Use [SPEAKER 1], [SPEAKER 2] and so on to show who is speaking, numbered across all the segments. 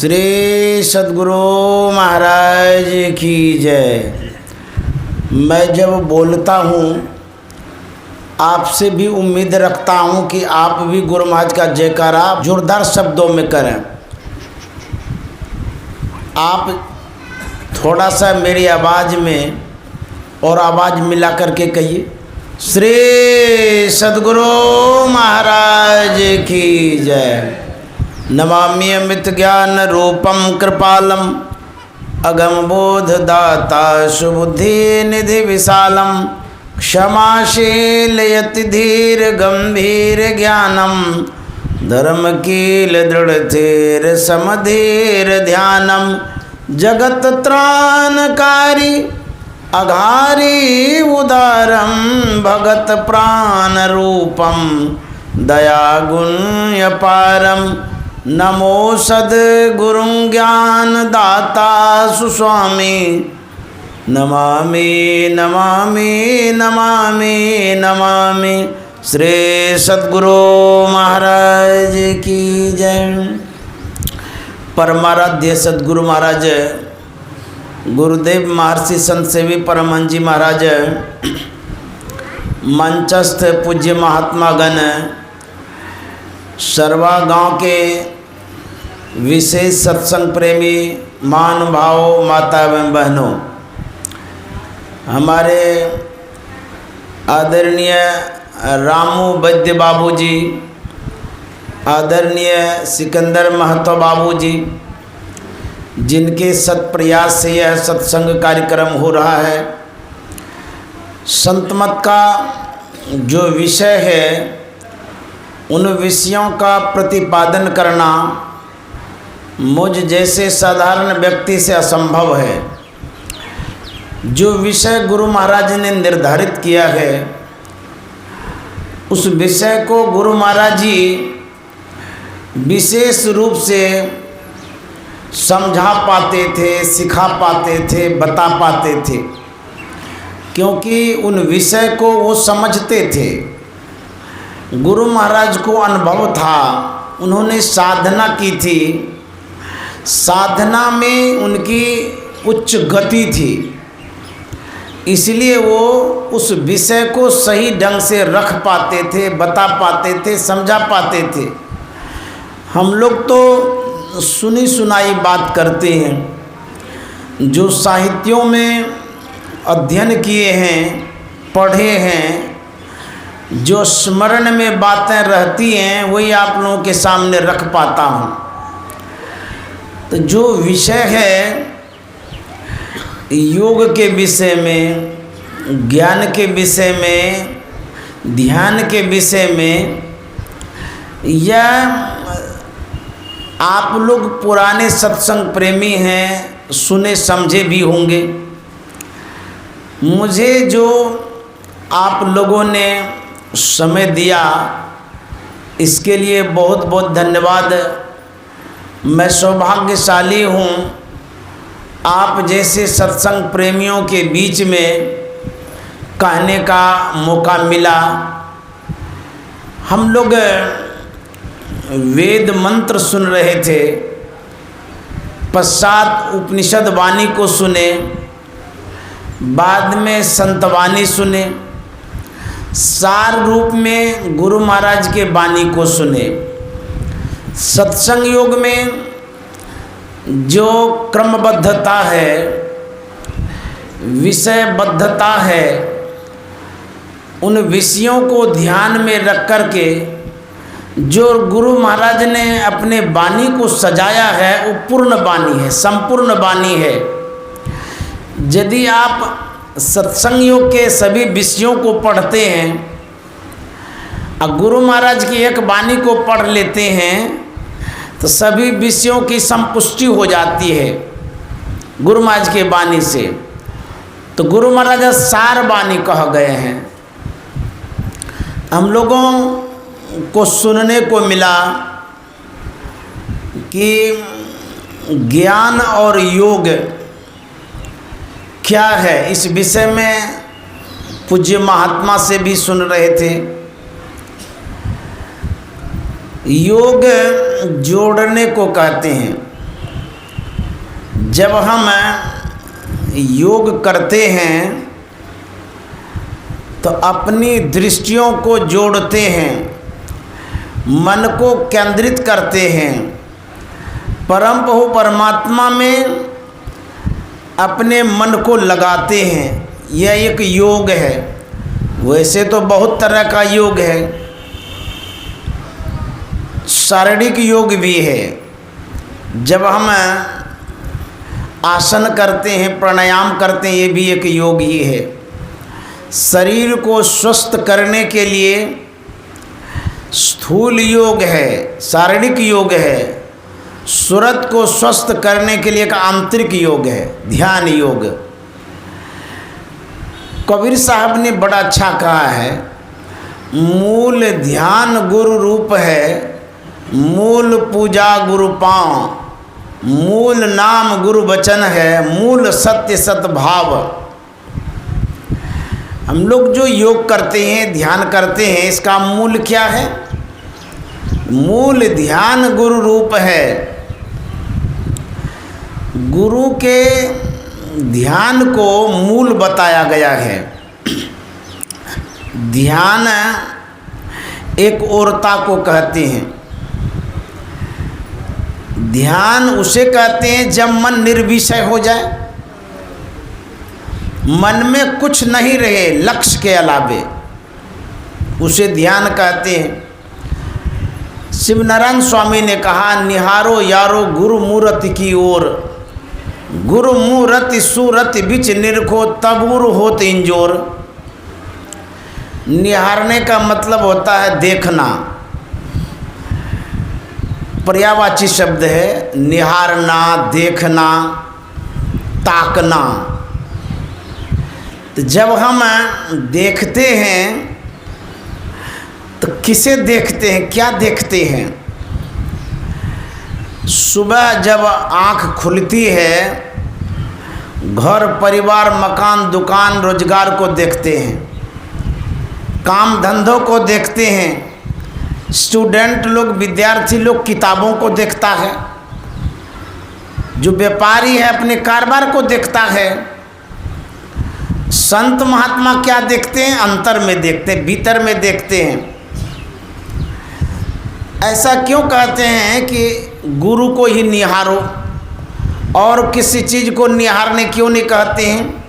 [SPEAKER 1] श्री सद्गुरु महाराज की जय। मैं जब बोलता हूँ आपसे भी उम्मीद रखता हूँ कि आप भी गुरु महाराज का जयकारा जोरदार शब्दों में करें। आप थोड़ा सा मेरी आवाज़ में और आवाज़ मिला करके कहिए, श्री सद्गुरु महाराज की जय। नमामि अमित ज्ञान रूपम कृपालम अगम बोध दाता सुबुद्धि निधि विशालम क्षमाशील यति धीर गंभीर ज्ञानम धर्म कील दृढ़ धीर समधीर ध्यानम जगत त्राणकारी अघारी उदारम भगत प्राण रूपम दया गुण अपारम नमो सद्गुरु ज्ञान दाता सुस्वामी नमामि नमामि नमामि नमामि श्री सद्गुरु महाराज की जय। परमाराध्य सद्गुरु महाराज गुरुदेव महर्षि संत सेवी परमहंस जी महाराज, मंचस्थ पूज्य महात्मा गण, सरवा गांव के विशेष सत्संग प्रेमी महानुभावों, माता एवं बहनों, हमारे आदरणीय रामू वैद्य बाबूजी, आदरणीय सिकंदर महतो बाबूजी, जिनके सत्प्रयास से यह सत्संग कार्यक्रम हो रहा है। संतमत का जो विषय है उन विषयों का प्रतिपादन करना मुझ जैसे साधारण व्यक्ति से असंभव है। जो विषय गुरु महाराज ने निर्धारित किया है उस विषय को गुरु महाराज जी विशेष रूप से समझा पाते थे, सिखा पाते थे, बता पाते थे, क्योंकि उन विषय को वो समझते थे। गुरु महाराज को अनुभव था, उन्होंने साधना की थी, साधना में उनकी उच्च गति थी, इसलिए वो उस विषय को सही ढंग से रख पाते थे, बता पाते थे, समझा पाते थे। हम लोग तो सुनी सुनाई बात करते हैं, जो साहित्यों में अध्ययन किए हैं, पढ़े हैं, जो स्मरण में बातें रहती हैं वही आप लोगों के सामने रख पाता हूँ। तो जो विषय है योग के विषय में, ज्ञान के विषय में, ध्यान के विषय में, यह आप लोग पुराने सत्संग प्रेमी हैं, सुने समझे भी होंगे। मुझे जो आप लोगों ने समय दिया इसके लिए बहुत बहुत धन्यवाद। मैं सौभाग्यशाली हूँ, आप जैसे सत्संग प्रेमियों के बीच में कहने का मौका मिला। हम लोग वेद मंत्र सुन रहे थे, पश्चात उपनिषद वाणी को सुने, बाद में संतवाणी सुने, सार रूप में गुरु महाराज के वाणी को सुने। सत्संग योग में जो क्रमबद्धता है, विषयबद्धता है, उन विषयों को ध्यान में रख कर के जो गुरु महाराज ने अपने वाणी को सजाया है वो पूर्ण वाणी है, संपूर्ण वाणी है। यदि आप सत्संग योग के सभी विषयों को पढ़ते हैं और गुरु महाराज की एक वाणी को पढ़ लेते हैं तो सभी विषयों की संपुष्टि हो जाती है गुरु महाराज के वाणी से। तो गुरु महाराज सार वाणी कह गए हैं। हम लोगों को सुनने को मिला कि ज्ञान और योग क्या है, इस विषय में पूज्य महात्मा से भी सुन रहे थे। योग जोड़ने को कहते हैं। जब हम योग करते हैं तो अपनी दृष्टियों को जोड़ते हैं, मन को केंद्रित करते हैं, परम प्रभु परमात्मा में अपने मन को लगाते हैं। यह एक योग है। वैसे तो बहुत तरह का योग है, शारीरिक योग भी है। जब हम आसन करते हैं, प्राणायाम करते हैं, ये भी एक योग ही है। शरीर को स्वस्थ करने के लिए स्थूल योग है, शारीरिक योग है। सूरत को स्वस्थ करने के लिए एक आंतरिक योग है, ध्यान योग। कबीर साहब ने बड़ा अच्छा कहा है, मूल ध्यान गुरु रूप है, मूल पूजा गुरु पाँव, मूल नाम गुरु वचन है, मूल सत्य सत भाव। हम लोग जो योग करते हैं, ध्यान करते हैं, इसका मूल क्या है? मूल ध्यान गुरु रूप है। गुरु के ध्यान को मूल बताया गया है। ध्यान एक ओरता को कहते हैं। ध्यान उसे कहते हैं जब मन निर्विषय हो जाए, मन में कुछ नहीं रहे लक्ष्य के अलावे, उसे ध्यान कहते हैं। शिवनारायण स्वामी ने कहा, निहारो यारो गुरु मूरति की ओर, गुरु मूरति सूरति बिच निरखो तबूर होत इंजोर। निहारने का मतलब होता है देखना, पर्यायवाची शब्द है। निहारना, देखना, ताकना। तो जब हम देखते हैं तो किसे देखते हैं, क्या देखते हैं? सुबह जब आँख खुलती है, घर परिवार मकान दुकान रोजगार को देखते हैं, काम धंधों को देखते हैं। स्टूडेंट लोग, विद्यार्थी लोग किताबों को देखता है, जो व्यापारी है अपने कारोबार को देखता है। संत महात्मा क्या देखते हैं? अंतर में देखते हैं, भीतर में देखते हैं। ऐसा क्यों कहते हैं कि गुरु को ही निहारो, और किसी चीज़ को निहारने क्यों नहीं कहते हैं?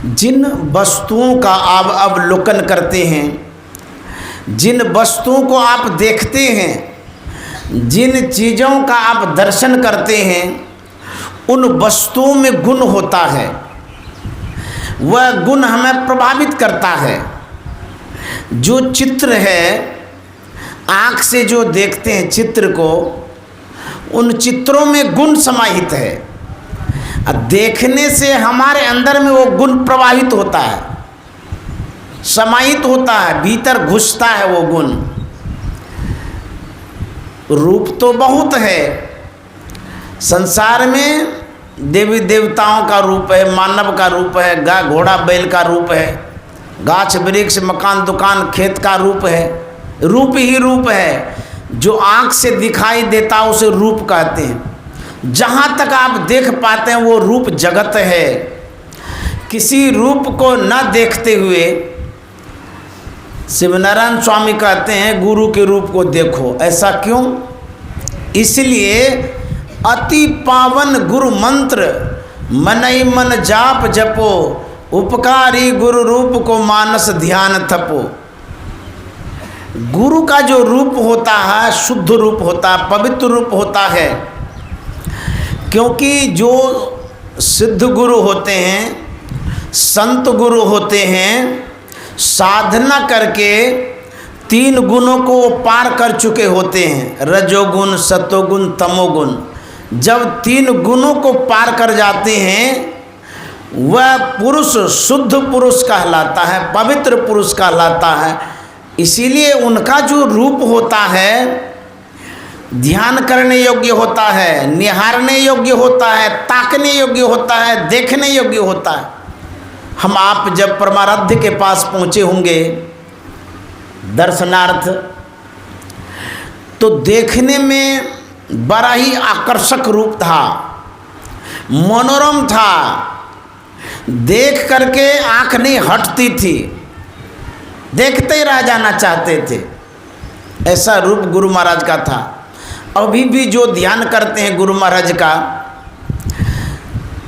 [SPEAKER 1] जिन वस्तुओं का आप अवलोकन करते हैं, जिन वस्तुओं को आप देखते हैं, जिन चीज़ों का आप दर्शन करते हैं, उन वस्तुओं में गुण होता है। वह गुण हमें प्रभावित करता है। जो चित्र है, आँख से जो देखते हैं चित्र को, उन चित्रों में गुण समाहित है। देखने से हमारे अंदर में वो गुण प्रवाहित होता है, समाहित होता है, भीतर घुसता है वो गुण। रूप तो बहुत है संसार में, देवी देवताओं का रूप है, मानव का रूप है, गाय घोड़ा बैल का रूप है, गाछ वृक्ष मकान दुकान खेत का रूप है। रूप ही रूप है। जो आँख से दिखाई देता उसे रूप कहते हैं। जहाँ तक आप देख पाते हैं वो रूप जगत है। किसी रूप को न देखते हुए शिवनारायण स्वामी कहते हैं गुरु के रूप को देखो। ऐसा क्यों? इसलिए अति पावन गुरु मंत्र मनई मन जाप जपो, उपकारी गुरु रूप को मानस ध्यान थपो। गुरु का जो रूप होता है शुद्ध रूप होता है, पवित्र रूप होता है। क्योंकि जो सिद्ध गुरु होते हैं, संत गुरु होते हैं, साधना करके 3 गुणों को पार कर चुके होते हैं, रजोगुण सतोगुण तमोगुण। जब 3 गुणों को पार कर जाते हैं, वह पुरुष शुद्ध पुरुष कहलाता है, पवित्र पुरुष कहलाता है। इसीलिए उनका जो रूप होता है ध्यान करने योग्य होता है, निहारने योग्य होता है, ताकने योग्य होता है, देखने योग्य होता है। हम आप जब परमाराध्य के पास पहुँचे होंगे दर्शनार्थ, तो देखने में बड़ा ही आकर्षक रूप था। मनोरम था, देख करके आँख नहीं हटती थी, देखते ही रह जाना चाहते थे। ऐसा रूप गुरु महाराज का था। अभी भी जो ध्यान करते हैं गुरु महाराज का,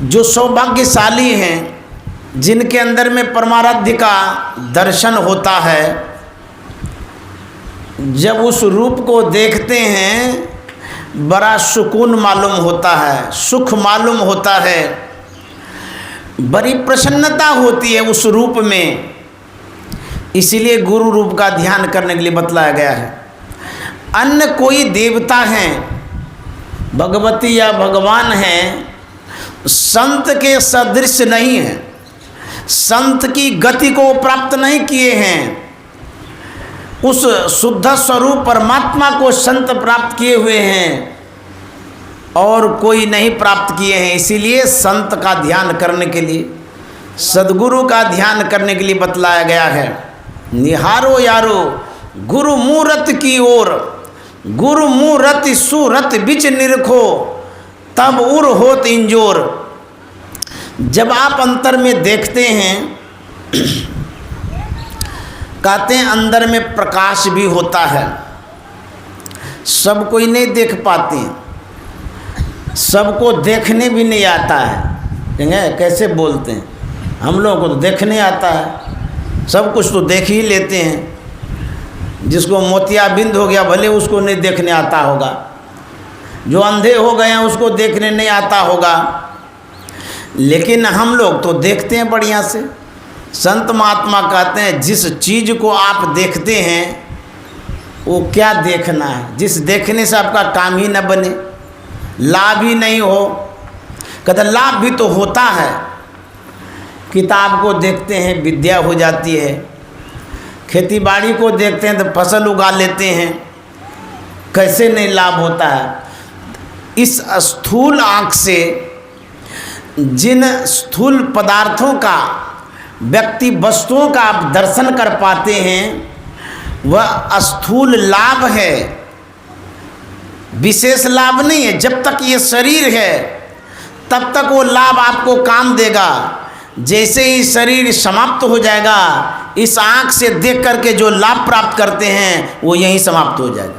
[SPEAKER 1] जो सौभाग्यशाली हैं, जिनके अंदर में परमाराध्य का दर्शन होता है, जब उस रूप को देखते हैं बड़ा सुकून मालूम होता है, सुख मालूम होता है, बड़ी प्रसन्नता होती है उस रूप में। इसीलिए गुरु रूप का ध्यान करने के लिए बतलाया गया है। अन्य कोई देवता हैं, भगवती या भगवान हैं, संत के सदृश नहीं है, संत की गति को प्राप्त नहीं किए हैं। उस शुद्ध स्वरूप परमात्मा को संत प्राप्त किए हुए हैं और कोई नहीं प्राप्त किए हैं। इसीलिए संत का ध्यान करने के लिए, सद्गुरु का ध्यान करने के लिए बतलाया गया है। निहारो यारो गुरु मूरत की ओर, गुरु मूरत सूरत बिच निरखो, तब उर होत इंजोर। जब आप अंतर में देखते हैं, कहते हैं अंदर में प्रकाश भी होता है। सब कोई नहीं देख पाते, सबको देखने भी नहीं आता है। कैसे बोलते हैं, हम लोगों को तो देखने आता है, सब कुछ तो देख ही लेते हैं। जिसको मोतियाबिंद हो गया भले उसको नहीं देखने आता होगा, जो अंधे हो गए हैं उसको देखने नहीं आता होगा, लेकिन हम लोग तो देखते हैं बढ़िया से। संत महात्मा कहते हैं जिस चीज़ को आप देखते हैं वो क्या देखना है, जिस देखने से आपका काम ही न बने, लाभ ही नहीं हो। कहते लाभ भी तो होता है, किताब को देखते हैं विद्या हो जाती है, खेती बाड़ी को देखते हैं तो फसल उगा लेते हैं, कैसे नहीं लाभ होता है। इस स्थूल आँख से जिन स्थूल पदार्थों का, व्यक्ति वस्तुओं का आप दर्शन कर पाते हैं वह स्थूल लाभ है, विशेष लाभ नहीं है। जब तक ये शरीर है तब तक वो लाभ आपको काम देगा। जैसे ही शरीर समाप्त हो जाएगा, इस आँख से देख करके जो लाभ प्राप्त करते हैं वो यहीं समाप्त हो जाएगा।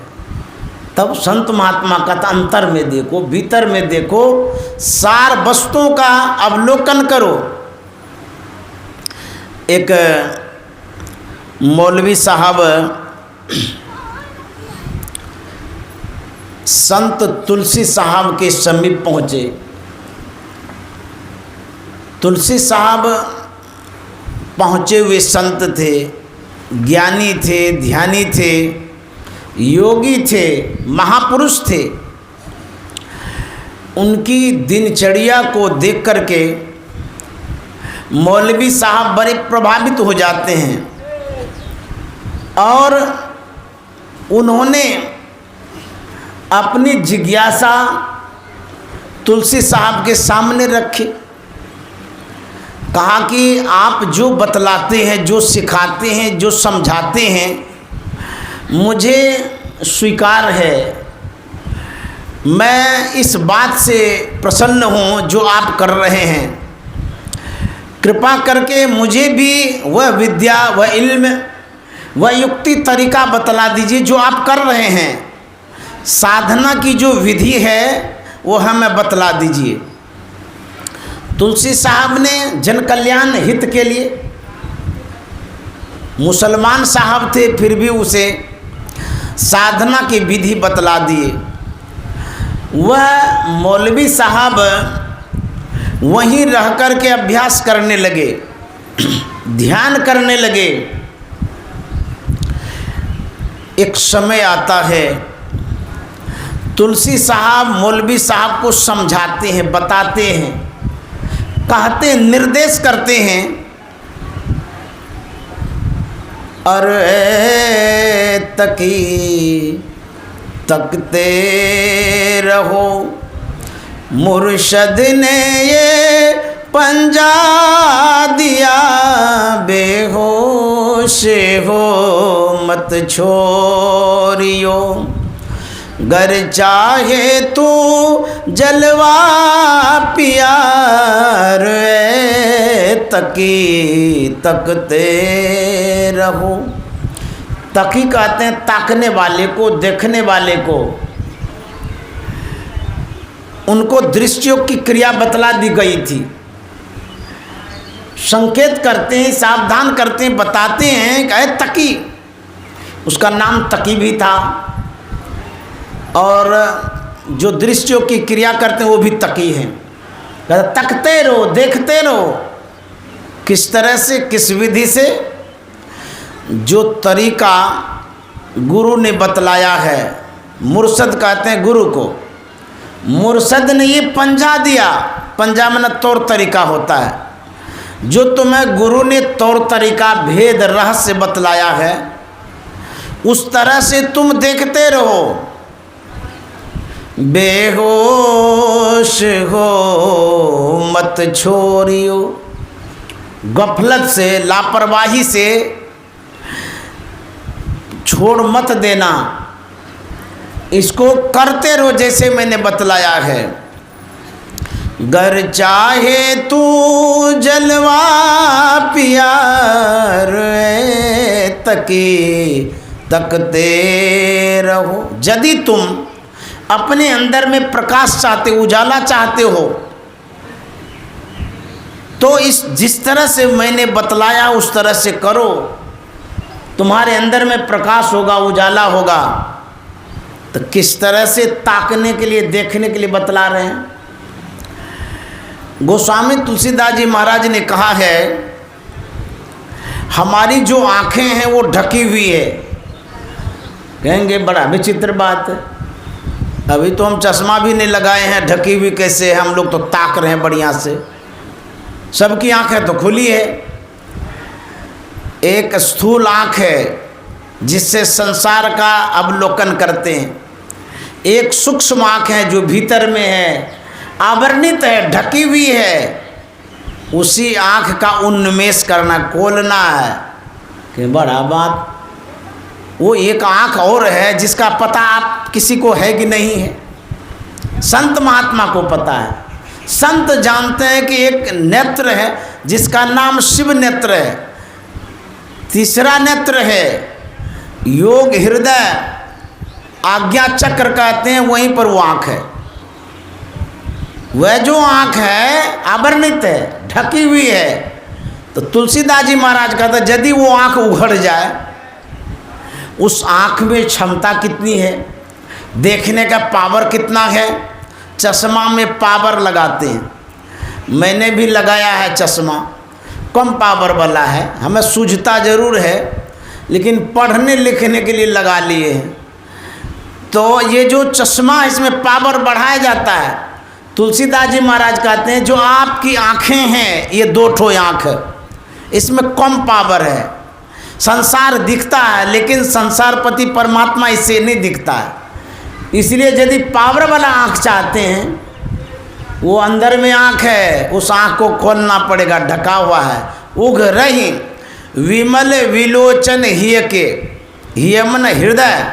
[SPEAKER 1] तब संत महात्मा का अंतर में देखो, भीतर में देखो, सार वस्तुओं का अवलोकन करो। एक मौलवी साहब संत तुलसी साहब के समीप पहुँचे। तुलसी साहब पहुँचे हुए संत थे, ज्ञानी थे, ध्यानी थे, योगी थे, महापुरुष थे। उनकी दिनचर्या को देख करके मौलवी साहब बड़े प्रभावित हो जाते हैं और उन्होंने अपनी जिज्ञासा तुलसी साहब के सामने रखी। कहा कि आप जो बतलाते हैं, जो सिखाते हैं, जो समझाते हैं, मुझे स्वीकार है, मैं इस बात से प्रसन्न हूँ जो आप कर रहे हैं। कृपा करके मुझे भी वह विद्या, वह इल्म, वह युक्ति तरीका बतला दीजिए जो आप कर रहे हैं। साधना की जो विधि है वो हमें बतला दीजिए। तुलसी साहब ने जन कल्याण हित के लिए, मुसलमान साहब थे फिर भी उसे साधना की विधि बतला दिए। वह मौलवी साहब वहीं रह कर के अभ्यास करने लगे, ध्यान करने लगे। एक समय आता है, तुलसी साहब मौलवी साहब को समझाते हैं, बताते हैं, कहते हैं, निर्देश करते हैं, अरे तकी तकते रहो, मुर्शद ने ये पंजा दिया, बेहोश हो मत छोड़ियो, गर चाहे तू जलवा प्यार तकी तकते रहो। तकी कहते हैं ताकने वाले को, देखने वाले को। उनको दृश्यों की क्रिया बतला दी गई थी, संकेत करते हैं, सावधान करते हैं, बताते हैं कि तकी, उसका नाम तकी भी था, और जो दृश्यों की क्रिया करते हैं वो भी तकी हैं। तकते रहो, देखते रहो। किस तरह से, किस विधि से? जो तरीका गुरु ने बतलाया है। मुर्शद कहते हैं गुरु को। मुर्शद ने ये पंजा दिया, पंजा में तौर तरीका होता है। जो तुम्हें गुरु ने तौर तरीका, भेद, रहस्य बतलाया है, उस तरह से तुम देखते रहो। बेहोश हो मत छोड़ियो, गफलत से, लापरवाही से छोड़ मत देना। इसको करते रहो जैसे मैंने बतलाया है। गर चाहे तू जलवा प्यार तकी तकते रहो। यदि तुम अपने अंदर में प्रकाश चाहते, उजाला चाहते हो, तो इस जिस तरह से मैंने बतलाया उस तरह से करो। तुम्हारे अंदर में प्रकाश होगा, उजाला होगा। तो किस तरह से ताकने के लिए, देखने के लिए बतला रहे हैं। गोस्वामी तुलसीदास जी महाराज ने कहा है, हमारी जो आँखें हैं वो ढकी हुई है। कहेंगे बड़ा विचित्र बात है, अभी तो हम चश्मा भी नहीं लगाए हैं, ढकी हुई कैसे है? हम लोग तो ताक रहे हैं बढ़िया से। सबकी आँखें तो खुली है। एक स्थूल आँख है जिससे संसार का अवलोकन करते हैं। एक सूक्ष्म आँख है जो भीतर में है, आवरणित है, ढकी हुई है। उसी आँख का उन्मेष करना, खोलना है। कि बड़ा बात, वो एक आँख और है जिसका पता आप किसी को है कि नहीं है। संत महात्मा को पता है। संत जानते हैं कि एक नेत्र है जिसका नाम शिव नेत्र है। तीसरा नेत्र है योग हृदय, आज्ञा चक्र कहते हैं, वहीं पर वो आँख है। वह जो आँख है आवरणित है, ढकी हुई है। तो तुलसीदास जी महाराज कहते हैं यदि वो आँख उघड़ जाए, उस आँख में क्षमता कितनी है, देखने का पावर कितना है। चश्मा में पावर लगाते हैं, मैंने भी लगाया है चश्मा, कम पावर वाला है, हमें सूझता ज़रूर है, लेकिन पढ़ने लिखने के लिए लगा लिए हैं। तो ये जो चश्मा, इसमें पावर बढ़ाया जाता है। तुलसीदास जी महाराज कहते हैं जो आपकी आँखें हैं, ये दो ठो आँख, इसमें कम पावर है। संसार दिखता है लेकिन संसारपति परमात्मा इससे नहीं दिखता है। इसलिए यदि पावर वाला आँख चाहते हैं, वो अंदर में आँख है, उस आँख को खोलना पड़ेगा, ढका हुआ है। उघ रही विमल विलोचन हिय के, हिय मन हृदय।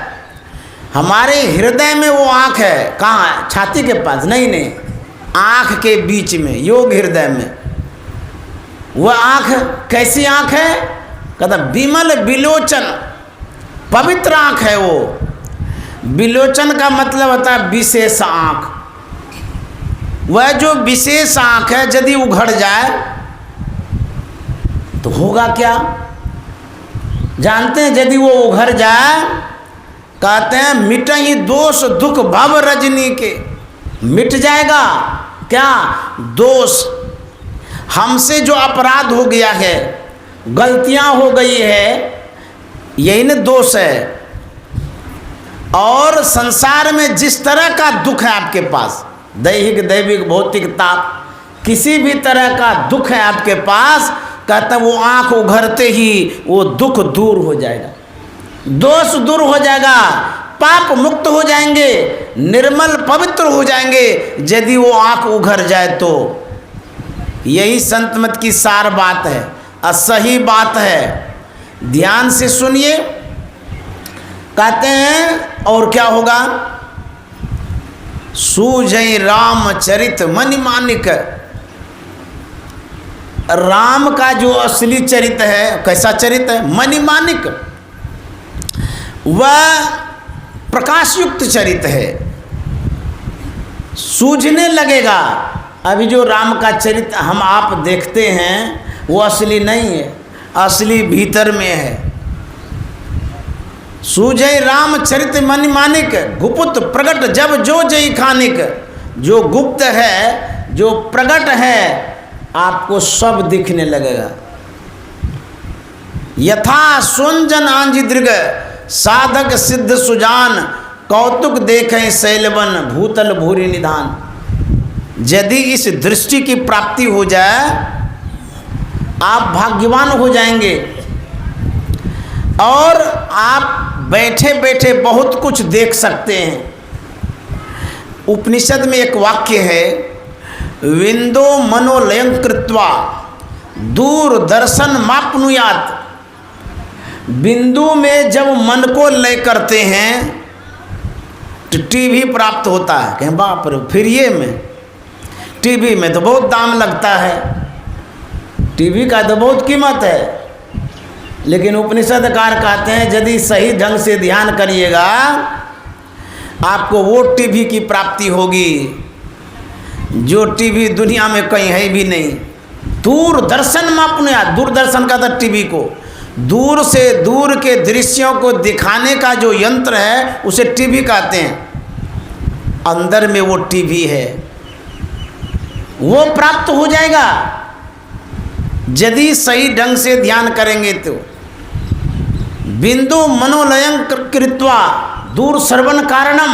[SPEAKER 1] हमारे हृदय में वो आँख है। कहाँ है? छाती के पास? नहीं, आँख के बीच में, योग हृदय में। वह आँख कैसी आँख है? कहता विमल विलोचन, पवित्र आँख है वो। विलोचन का मतलब होता है विशेष आँख। वह जो विशेष आँख है यदि उघड़ जाए तो होगा क्या जानते हैं? यदि वो उघड़ जाए, कहते हैं मिटहि दोष दुख भव रजनी के। मिट जाएगा क्या? दोष, हमसे जो अपराध हो गया है, गलतियां हो गई है, यही न दोष है। और संसार में जिस तरह का दुख है आपके पास, दैहिक, दैविक, भौतिक ताप, किसी भी तरह का दुख है आपके पास, कहता वो आँख उघड़ते ही वो दुख दूर हो जाएगा, दोष दूर हो जाएगा, पाप मुक्त हो जाएंगे, निर्मल पवित्र हो जाएंगे यदि वो आँख उघड़ जाए तो। यही संत मत की सार बात है और सही बात है। ध्यान से सुनिए। कहते हैं और क्या होगा? सूझई रामचरित मनि मानिक। राम का जो असली चरित्र है, कैसा चरित्र है? मनि मानिक, वह प्रकाशयुक्त चरित्र है, सूझने लगेगा। अभी जो राम का चरित्र हम आप देखते हैं वो असली नहीं है, असली भीतर में है। सूझे रामचरित मनि मानिक, गुप्त प्रगट जब जो जय खानिक। जो गुप्त है, जो प्रगट है, आपको सब दिखने लगेगा। यथा सुंजन आंजी दृग, साधक सिद्ध सुजान। कौतुक देखें शैलवन, भूतल भूरि निधान। यदि इस दृष्टि की प्राप्ति हो जाए, आप भाग्यवान हो जाएंगे और आप बैठे बैठे बहुत कुछ देख सकते हैं। उपनिषद में एक वाक्य है, विंदो मनोलयं कृत्वा दूरदर्शन मापनुयात। बिंदु में जब मन को लय करते हैं तो टीवी प्राप्त होता है। कहें बाप रे, फिर ये में टीवी में तो बहुत दाम लगता है, टीवी का तो बहुत कीमत है। लेकिन उपनिषदकार कहते हैं यदि सही ढंग से ध्यान करिएगा, आपको वो टीवी की प्राप्ति होगी जो टीवी दुनिया में कहीं है भी नहीं। दूरदर्शन मापनुयात, दूरदर्शन का था टीवी को, दूर से दूर के दृश्यों को दिखाने का जो यंत्र है उसे टीवी कहते हैं। अंदर में वो टीवी है, वो प्राप्त हो जाएगा यदि सही ढंग से ध्यान करेंगे तो। बिंदु मनोलयं कृत्वा दूर श्रवण कारणम।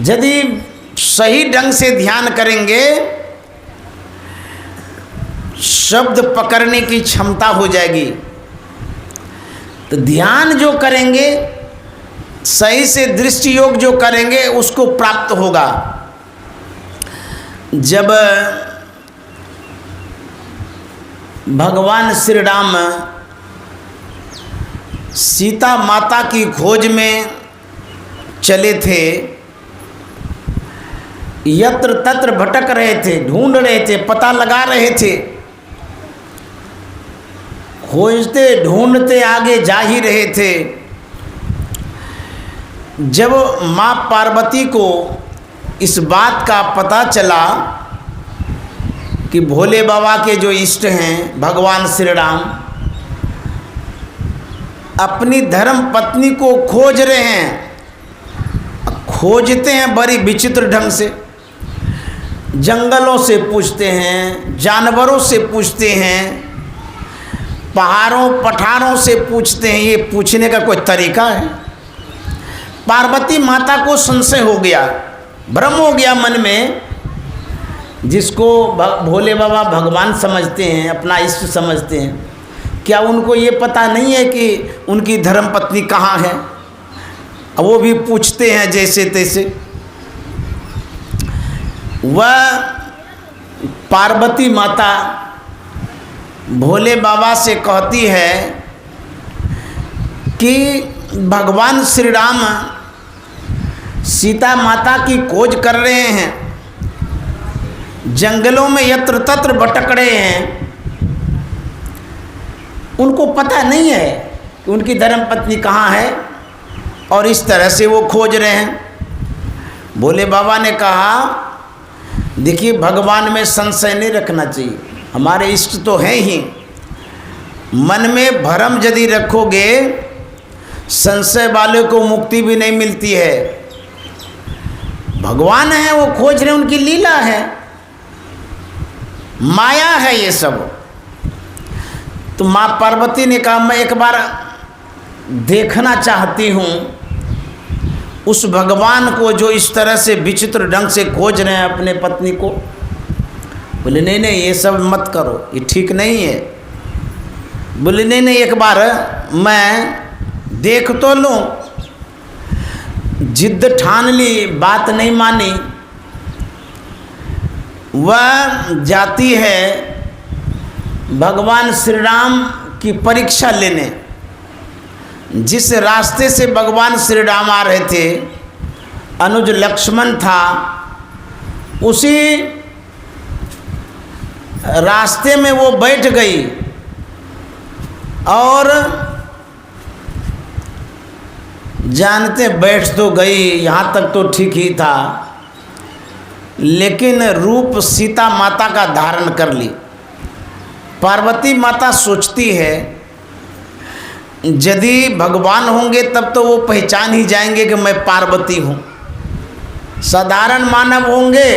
[SPEAKER 1] यदि सही ढंग से ध्यान करेंगे, शब्द पकड़ने की क्षमता हो जाएगी। तो ध्यान जो करेंगे, सही से दृष्टि योग जो करेंगे, उसको प्राप्त होगा। जब भगवान श्री राम सीता माता की खोज में चले थे, यत्र तत्र भटक रहे थे, ढूंढ रहे थे, पता लगा रहे थे, खोजते ढूंढते आगे जा ही रहे थे। जब माँ पार्वती को इस बात का पता चला कि भोले बाबा के जो इष्ट हैं भगवान श्री राम अपनी धर्म पत्नी को खोज रहे हैं, खोजते हैं बड़ी विचित्र ढंग से। जंगलों से पूछते हैं, जानवरों से पूछते हैं, पहाड़ों पठारों से पूछते हैं। ये पूछने का कोई तरीका है? पार्वती माता को संशय हो गया, भ्रम हो गया मन में। जिसको भोले बाबा भगवान समझते हैं, अपना इष्ट समझते हैं, क्या उनको ये पता नहीं है कि उनकी धर्म पत्नी कहाँ है? वो भी पूछते हैं जैसे तैसे। वह पार्वती माता भोले बाबा से कहती है कि भगवान श्री राम सीता माता की खोज कर रहे हैं, जंगलों में यत्र तत्र भटक रहे हैं, उनको पता नहीं है कि उनकी धर्मपत्नी कहाँ है, और इस तरह से वो खोज रहे हैं। भोले बाबा ने कहा, देखिए भगवान में संशय नहीं रखना चाहिए, हमारे इष्ट तो हैं ही। मन में भ्रम यदि रखोगे, संशय वाले को मुक्ति भी नहीं मिलती है। भगवान है, वो खोज रहे, उनकी लीला है, माया है ये सब। तो माँ पार्वती ने कहा, मैं एक बार देखना चाहती हूँ उस भगवान को जो इस तरह से विचित्र ढंग से खोज रहे हैं अपने पत्नी को। बोले नहीं नहीं, ये सब मत करो, ये ठीक नहीं है। बोले नहीं नहीं, एक बार मैं देख तो लूँ। जिद ठान ली, बात नहीं मानी। वह जाती है भगवान श्री राम की परीक्षा लेने। जिस रास्ते से भगवान श्री राम आ रहे थे अनुज लक्ष्मण था, उसी रास्ते में वो बैठ गई और जानते बैठ तो गई, यहाँ तक तो ठीक ही था, लेकिन रूप सीता माता का धारण कर ली। पार्वती माता सोचती है यदि भगवान होंगे तब तो वो पहचान ही जाएंगे कि मैं पार्वती हूँ। साधारण मानव होंगे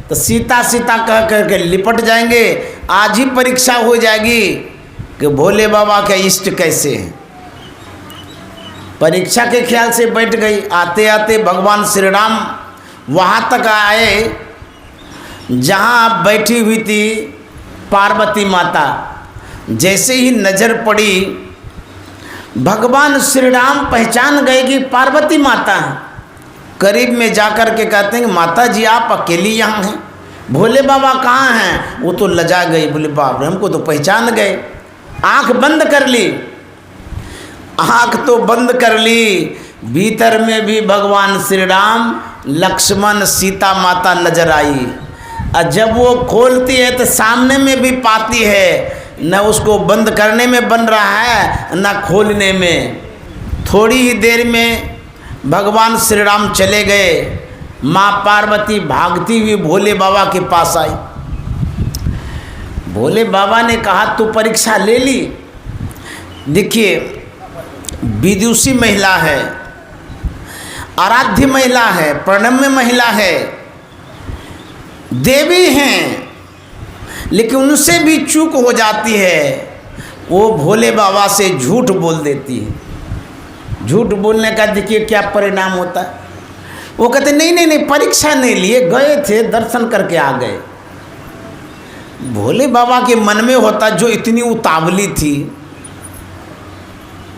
[SPEAKER 1] तो सीता सीता कह करके लिपट जाएंगे। आज ही परीक्षा हो जाएगी कि भोले बाबा के इष्ट कैसे हैं। परीक्षा के ख्याल से बैठ गई। आते आते भगवान श्री राम वहाँ तक आए जहाँ बैठी हुई थी पार्वती माता। जैसे ही नज़र पड़ी भगवान श्री राम पहचान गए कि पार्वती माता हैं। करीब में जाकर के कहते हैं कि माता जी आप अकेली यहाँ हैं, भोले बाबा कहाँ हैं? वो तो लजा गई, बोले बाप रे हमको तो पहचान गए। आँख बंद कर ली, आँख तो बंद कर ली, भीतर में भी भगवान श्री राम, लक्ष्मण, सीता माता नजर आई। और जब वो खोलती है तो सामने में भी पाती है, न उसको बंद करने में बन रहा है न खोलने में। थोड़ी ही देर में भगवान श्री राम चले गए। माँ पार्वती भागती हुई भोले बाबा के पास आई। भोले बाबा ने कहा तू परीक्षा ले ली। देखिए विदुषी महिला है, आराध्य महिला है, प्रणम्य महिला है, देवी हैं, लेकिन उनसे भी चूक हो जाती है। वो भोले बाबा से झूठ बोल देती है। झूठ बोलने का देखिए क्या परिणाम होता है। वो कहते नहीं नहीं नहीं परीक्षा नहीं लिए, गए थे दर्शन करके आ गए। भोले बाबा के मन में होता जो इतनी उतावली थी,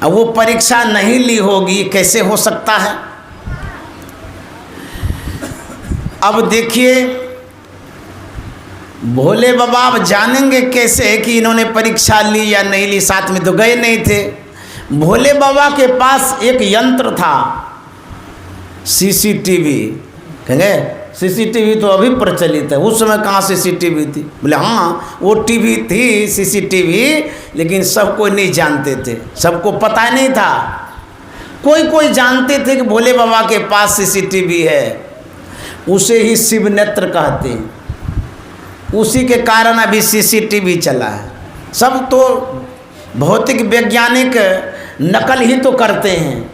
[SPEAKER 1] अब वो परीक्षा नहीं ली होगी, कैसे हो सकता है। अब देखिए भोले बाबा अब जानेंगे कैसे कि इन्होंने परीक्षा ली या नहीं ली, साथ में तो गए नहीं थे। भोले बाबा के पास एक यंत्र था, सीसीटीवी। कहेंगे सीसीटीवी तो अभी प्रचलित है, उस समय कहाँ सीसीटीवी थी? बोले हाँ वो टीवी थी सीसीटीवी, लेकिन सब कोई नहीं जानते थे, सबको पता नहीं था। कोई कोई जानते थे कि भोले बाबा के पास सीसीटीवी है, उसे ही शिव नेत्र कहते हैं। उसी के कारण अभी सीसीटीवी चला है। सब तो भौतिक वैज्ञानिक नकल ही तो करते हैं,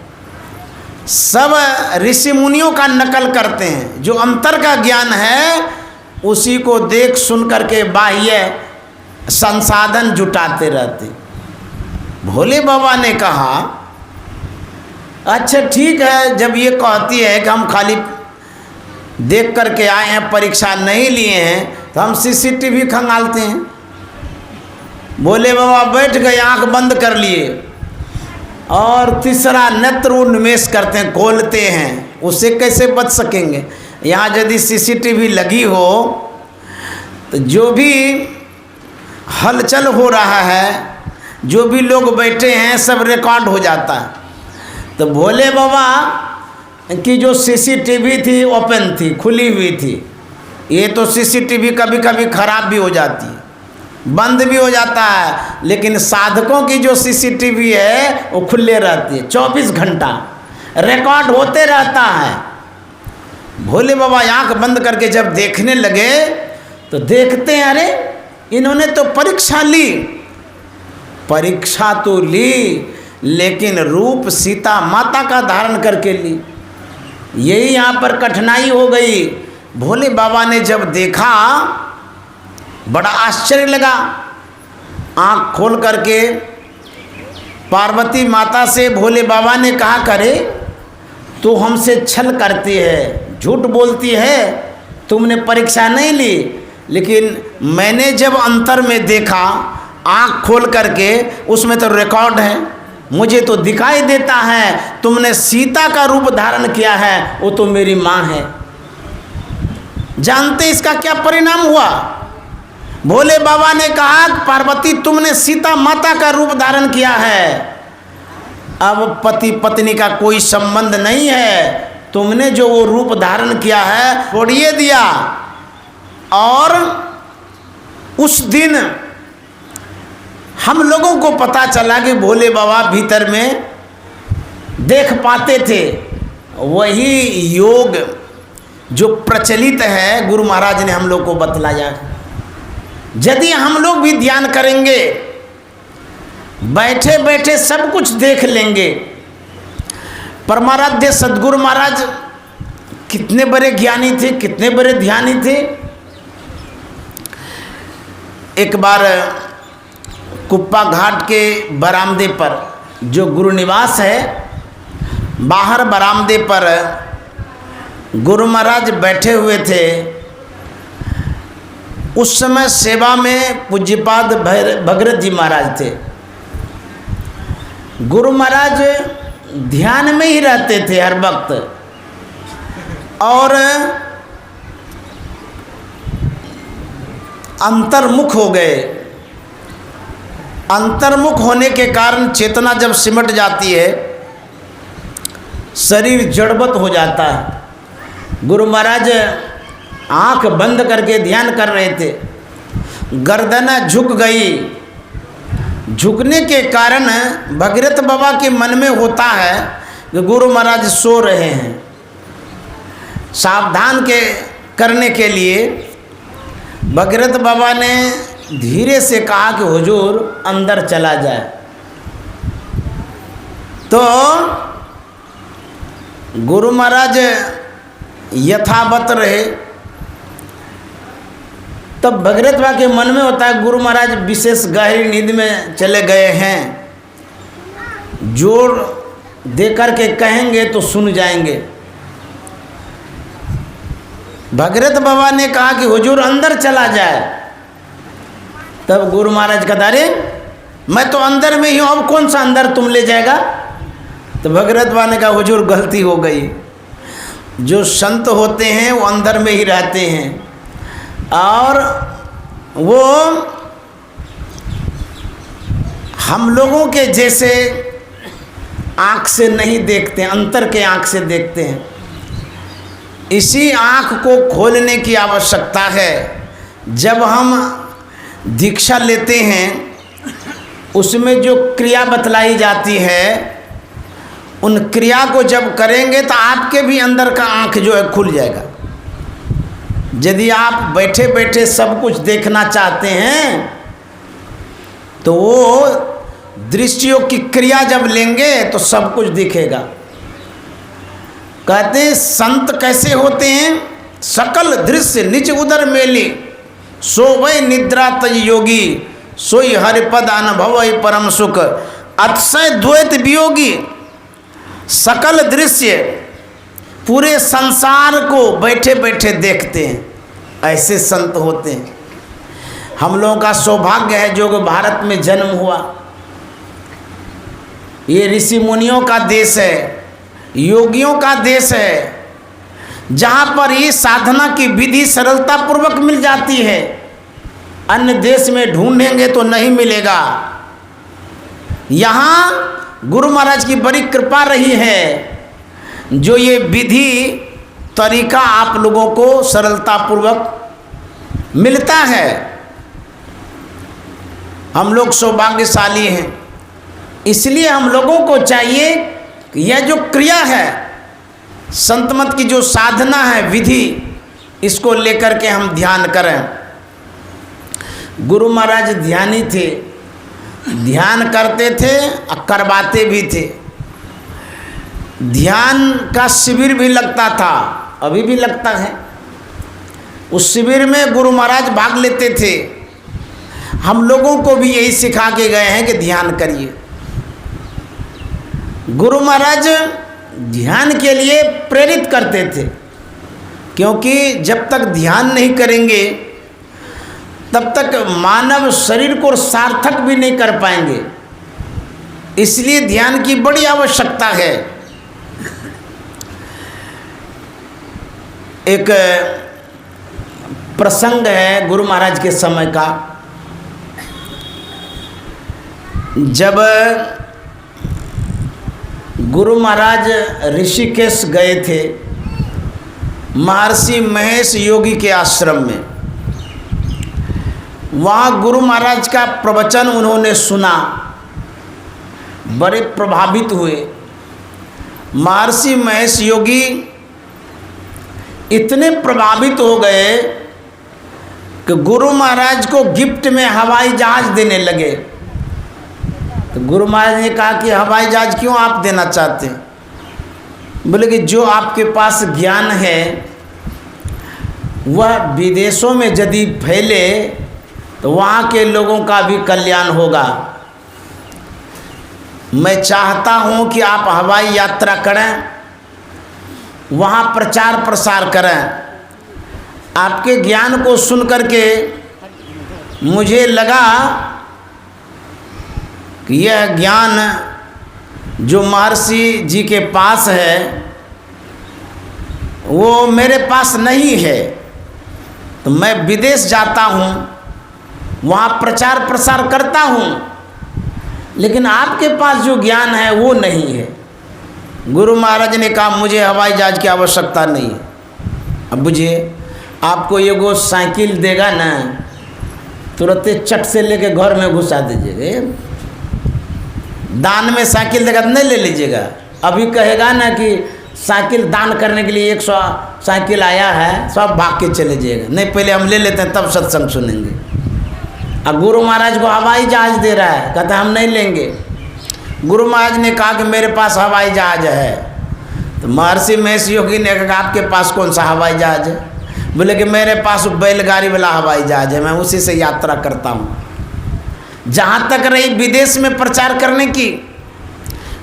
[SPEAKER 1] सब ऋषि मुनियों का नकल करते हैं। जो अंतर का ज्ञान है उसी को देख सुन करके बाह्य संसाधन जुटाते रहते। भोले बाबा ने कहा अच्छा ठीक है, जब ये कहती है कि हम खाली देख करके आए हैं, परीक्षा नहीं लिए हैं, तो हम सीसीटीवी खंगालते हैं। भोले बाबा बैठ गए, आंख बंद कर लिए और तीसरा नेत्र उन्मेष करते हैं, खोलते हैं। उससे कैसे बच सकेंगे? यहाँ यदि सीसीटीवी लगी हो तो जो भी हलचल हो रहा है, जो भी लोग बैठे हैं, सब रिकॉर्ड हो जाता है। तो भोले बाबा की जो सीसीटीवी थी ओपन थी, खुली हुई थी। ये तो सीसीटीवी कभी कभी खराब भी हो जाती है, बंद भी हो जाता है, लेकिन साधकों की जो सीसीटीवी है वो खुले रहती है, 24 घंटा रिकॉर्ड होते रहता है। भोले बाबा आंख बंद करके जब देखने लगे तो देखते हैं अरे इन्होंने तो परीक्षा ली। परीक्षा तो ली, लेकिन रूप सीता माता का धारण करके ली। यही यहाँ पर कठिनाई हो गई। भोले बाबा ने जब देखा बड़ा आश्चर्य लगा। आँख खोल करके पार्वती माता से भोले बाबा ने कहा करे तो हमसे छल करती है, झूठ बोलती है, तुमने परीक्षा नहीं ली। लेकिन मैंने जब अंतर में देखा आँख खोल करके, उसमें तो रिकॉर्ड है, मुझे तो दिखाई देता है तुमने सीता का रूप धारण किया है, वो तो मेरी माँ है। जानते इसका क्या परिणाम हुआ? भोले बाबा ने कहा पार्वती तुमने सीता माता का रूप धारण किया है, अब पति पत्नी का कोई संबंध नहीं है, तुमने जो वो रूप धारण किया है छोड़िए दिया। और उस दिन हम लोगों को पता चला कि भोले बाबा भीतर में देख पाते थे। वही योग जो प्रचलित है गुरु महाराज ने हम लोग को बतलाया। यदि हम लोग भी ध्यान करेंगे, बैठे बैठे सब कुछ देख लेंगे। परमाराध्य सद्गुरु महाराज कितने बड़े ज्ञानी थे, कितने बड़े ध्यानी थे। एक बार कुप्पा घाट के बरामदे पर जो गुरु निवास है, बाहर बरामदे पर गुरु महाराज बैठे हुए थे। उस समय सेवा में पूज्यपाद भगीरथ जी महाराज थे। गुरु महाराज ध्यान में ही रहते थे हर वक्त, और अंतर्मुख हो गए। अंतर्मुख होने के कारण चेतना जब सिमट जाती है, शरीर जड़वत हो जाता है। गुरु महाराज आंख बंद करके ध्यान कर रहे थे, गर्दन झुक गई। झुकने के कारण भगीरथ बाबा के मन में होता है कि गुरु महाराज सो रहे हैं। सावधान करने के लिए भगीरथ बाबा ने धीरे से कहा कि हुजूर अंदर चला जाए। तो गुरु महाराज यथावत रहे। तब भगीरथ बाबा के मन में होता है गुरु महाराज विशेष गहरी नींद में चले गए हैं, जोर दे करके कहेंगे तो सुन जाएंगे। भगीरथ बाबा ने कहा कि हुजूर अंदर चला जाए। तब गुरु महाराज कहता, अरे मैं तो अंदर में ही हूँ, अब कौन सा अंदर तुम ले जाएगा। तो भगीरथ बाबा ने कहा हुजूर गलती हो गई। जो संत होते हैं वो अंदर में ही रहते हैं, और वो हम लोगों के जैसे आँख से नहीं देखते, अंतर के आँख से देखते हैं। इसी आँख को खोलने की आवश्यकता है। जब हम दीक्षा लेते हैं, उसमें जो क्रिया बतलाई जाती है, उन क्रिया को जब करेंगे तो आपके भी अंदर का आँख जो है खुल जाएगा। यदि आप बैठे बैठे सब कुछ देखना चाहते हैं तो वो दृष्टियों की क्रिया जब लेंगे तो सब कुछ दिखेगा। कहते हैं संत कैसे होते हैं, सकल दृश्य निज उदर मेली, सोवै निद्रा तज योगी, सोई हरिपद अनुभव परम सुख, अतिशय द्वैत वियोगी। सकल दृश्य पूरे संसार को बैठे बैठे देखते हैं, ऐसे संत होते हैं। हम लोगों का सौभाग्य है जो भारत में जन्म हुआ। ये ऋषि मुनियों का देश है, योगियों का देश है, जहाँ पर ये साधना की विधि सरलता पूर्वक मिल जाती है। अन्य देश में ढूंढेंगे तो नहीं मिलेगा। यहाँ गुरु महाराज की बड़ी कृपा रही है, जो ये विधि तरीका आप लोगों को सरलता पूर्वक मिलता है। हम लोग सौभाग्यशाली हैं। इसलिए हम लोगों को चाहिए कि यह जो क्रिया है, संत मत की जो साधना है, विधि, इसको लेकर के हम ध्यान करें। गुरु महाराज ध्यानी थे, ध्यान करते थे और करवाते भी थे। ध्यान का शिविर भी लगता था, अभी भी लगता है। उस शिविर में गुरु महाराज भाग लेते थे। हम लोगों को भी यही सिखा के गए हैं कि ध्यान करिए। गुरु महाराज ध्यान के लिए प्रेरित करते थे, क्योंकि जब तक ध्यान नहीं करेंगे तब तक मानव शरीर को सार्थक भी नहीं कर पाएंगे। इसलिए ध्यान की बड़ी आवश्यकता है। एक प्रसंग है गुरु महाराज के समय का। जब गुरु महाराज ऋषिकेश गए थे महर्षि महेश योगी के आश्रम में। वहाँ गुरु महाराज का प्रवचन उन्होंने सुना, बड़े प्रभावित हुए। महर्षि महेश योगी इतने प्रभावित हो गए कि गुरु महाराज को गिफ्ट में हवाई जहाज देने लगे। तो गुरु महाराज ने कहा कि हवाई जहाज क्यों आप देना चाहते हैं? बोले कि जो आपके पास ज्ञान है वह विदेशों में यदि फैले तो वहाँ के लोगों का भी कल्याण होगा। मैं चाहता हूँ कि आप हवाई यात्रा करें, वहाँ प्रचार प्रसार करें। आपके ज्ञान को सुन करके मुझे लगा कि यह ज्ञान जो महर्षि जी के पास है वो मेरे पास नहीं है, तो मैं विदेश जाता हूँ, वहाँ प्रचार प्रसार करता हूँ, लेकिन आपके पास जो ज्ञान है वो नहीं है। गुरु महाराज ने कहा मुझे हवाई जहाज की आवश्यकता नहीं है। अब बुझिए, आपको ये वो साइकिल देगा ना, तुरंत चट से लेके घर में घुसा दीजिएगा। दान में साइकिल देगा तो नहीं ले लीजिएगा। अभी कहेगा ना कि साइकिल दान करने के लिए 100 साइकिल आया है, सब भाग के चले जाइएगा। नहीं, पहले हम ले लेते हैं तब सत्संग सुनेंगे। अब गुरु महाराज को हवाई जहाज दे रहा है, कहता हम नहीं लेंगे। गुरु महाराज ने कहा कि मेरे पास हवाई जहाज है। तो महर्षि महेश योगी ने कहा आपके पास कौन सा हवाई जहाज है? बोले कि मेरे पास बैलगाड़ी वाला हवाई जहाज है, मैं उसी से यात्रा करता हूँ। जहाँ तक रही विदेश में प्रचार करने की,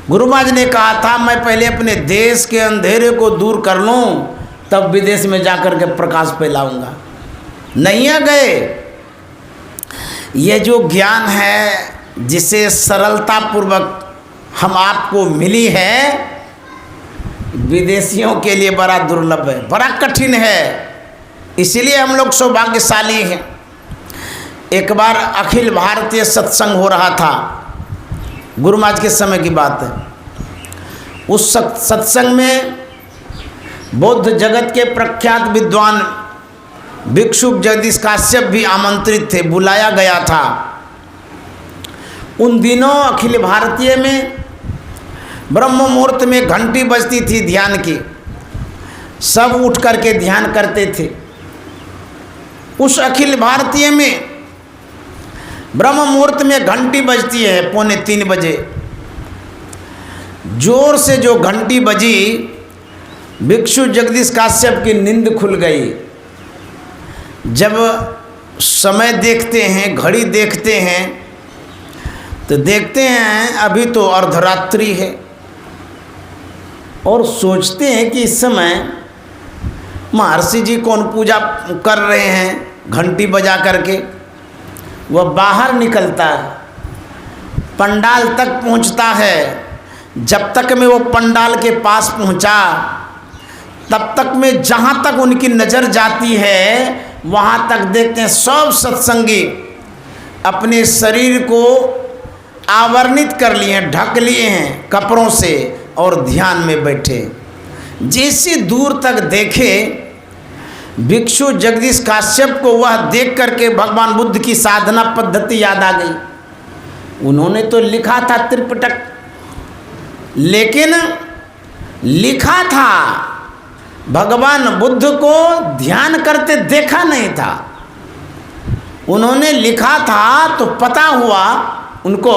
[SPEAKER 1] गुरु महाराज ने कहा था मैं पहले अपने देश के अंधेरे को दूर कर लूँ तब विदेश में जाकर के प्रकाश फैलाऊंगा। नहीं आ गए। ये जो ज्ञान है जिसे सरलता पूर्वक हम आपको मिली है, विदेशियों के लिए बड़ा दुर्लभ है, बड़ा कठिन है। इसीलिए हम लोग सौभाग्यशाली हैं। एक बार अखिल भारतीय सत्संग हो रहा था, गुरु महाराज के समय की बात है। उस सत्संग में बौद्ध जगत के प्रख्यात विद्वान भिक्षु जगदीश काश्यप भी आमंत्रित थे, बुलाया गया था। उन दिनों अखिल भारतीय में ब्रह्म मुहूर्त में घंटी बजती थी ध्यान की, सब उठ करके ध्यान करते थे। उस अखिल भारतीय में ब्रह्म मुहूर्त में घंटी बजती है 2:45 बजे। जोर से जो घंटी बजी, भिक्षु जगदीश काश्यप की नींद खुल गई। जब समय देखते हैं, घड़ी देखते हैं, तो देखते हैं अभी तो अर्धरात्रि है, और सोचते हैं कि इस समय महर्षि जी कौन पूजा कर रहे हैं घंटी बजा करके। वह बाहर निकलता है, पंडाल तक पहुंचता है। जब तक मैं वो पंडाल के पास पहुंचा, तब तक में जहाँ तक उनकी नज़र जाती है वहाँ तक देखते हैं सब सत्संगी अपने शरीर को आवरणित कर लिए हैं, ढक लिए हैं कपड़ों से, और ध्यान में बैठे। जैसे दूर तक देखे, भिक्षु जगदीश काश्यप को वह देख करके भगवान बुद्ध की साधना पद्धति याद आ गई। उन्होंने तो लिखा था त्रिपिटक, लेकिन लिखा था, भगवान बुद्ध को ध्यान करते देखा नहीं था। उन्होंने लिखा था तो पता हुआ उनको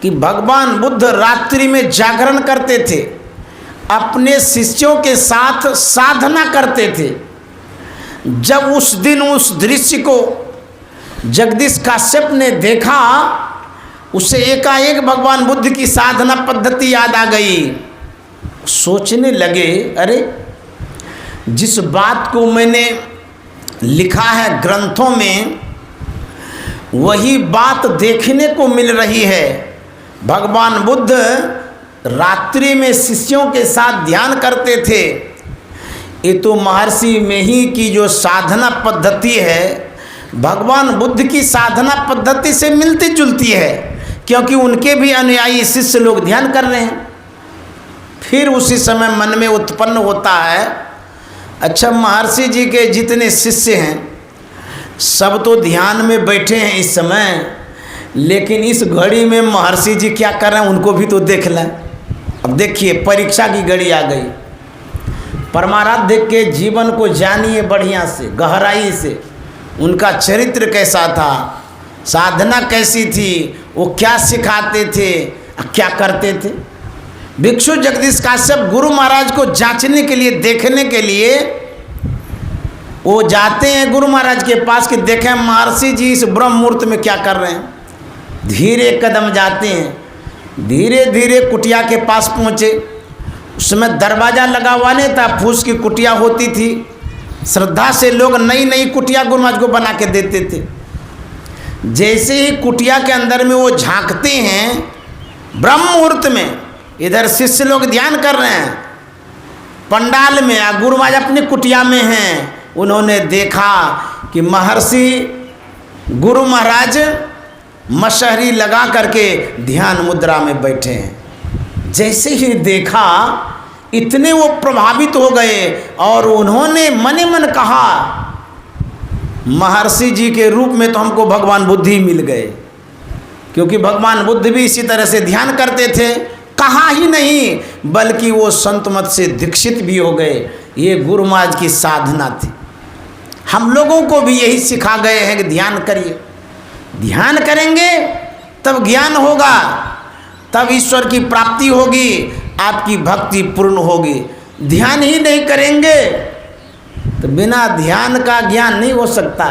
[SPEAKER 1] कि भगवान बुद्ध रात्रि में जागरण करते थे, अपने शिष्यों के साथ साधना करते थे। जब उस दिन उस दृश्य को जगदीश काश्यप ने देखा, उसे एकाएक भगवान बुद्ध की साधना पद्धति याद आ गई। सोचने लगे, अरे जिस बात को मैंने लिखा है ग्रंथों में, वही बात देखने को मिल रही है। भगवान बुद्ध रात्रि में शिष्यों के साथ ध्यान करते थे। ये तो महर्षि में ही की जो साधना पद्धति है, भगवान बुद्ध की साधना पद्धति से मिलती जुलती है, क्योंकि उनके भी अनुयायी शिष्य लोग ध्यान कर रहे हैं। फिर उसी समय मन में उत्पन्न होता है, अच्छा, महर्षि जी के जितने शिष्य हैं सब तो ध्यान में बैठे हैं इस समय, लेकिन इस घड़ी में महर्षि जी क्या कर रहे हैं उनको भी तो देख लें। अब देखिए, परीक्षा की घड़ी आ गई। परमाराध्य के जीवन को जानिए बढ़िया से, गहराई से। उनका चरित्र कैसा था, साधना कैसी थी, वो क्या सिखाते थे, क्या करते थे। भिक्षु जगदीश काश्यप गुरु महाराज को जांचने के लिए, देखने के लिए वो जाते हैं गुरु महाराज के पास कि देखें महर्षि जी इस ब्रह्म मुहूर्त में क्या कर रहे हैं। धीरे कदम जाते हैं, धीरे धीरे कुटिया के पास पहुँचे। उसमें दरवाज़ा लगा हुआ नहीं था, फूस की कुटिया होती थी। श्रद्धा से लोग नई नई कुटिया गुरु महाराज को बना के देते थे। जैसे ही कुटिया के अंदर में वो झांकते हैं ब्रह्म मुहूर्त में, इधर शिष्य लोग ध्यान कर रहे हैं पंडाल में, गुरु महाराज अपनी कुटिया में हैं। उन्होंने देखा कि महर्षि गुरु महाराज मशहरी लगा करके ध्यान मुद्रा में बैठे हैं। जैसे ही देखा इतने वो प्रभावित हो गए और उन्होंने मने मन कहा, महर्षि जी के रूप में तो हमको भगवान बुद्धि मिल गए, क्योंकि भगवान बुद्ध भी इसी तरह से ध्यान करते थे। कहा ही नहीं बल्कि वो संत मत से दीक्षित भी हो गए। ये गुरु महाराज की साधना थी। हम लोगों को भी यही सिखा गए हैं कि ध्यान करिए, ध्यान करेंगे तब ज्ञान होगा, तब ईश्वर की प्राप्ति होगी, आपकी भक्ति पूर्ण होगी। ध्यान ही नहीं करेंगे तो बिना ध्यान का ज्ञान नहीं हो सकता।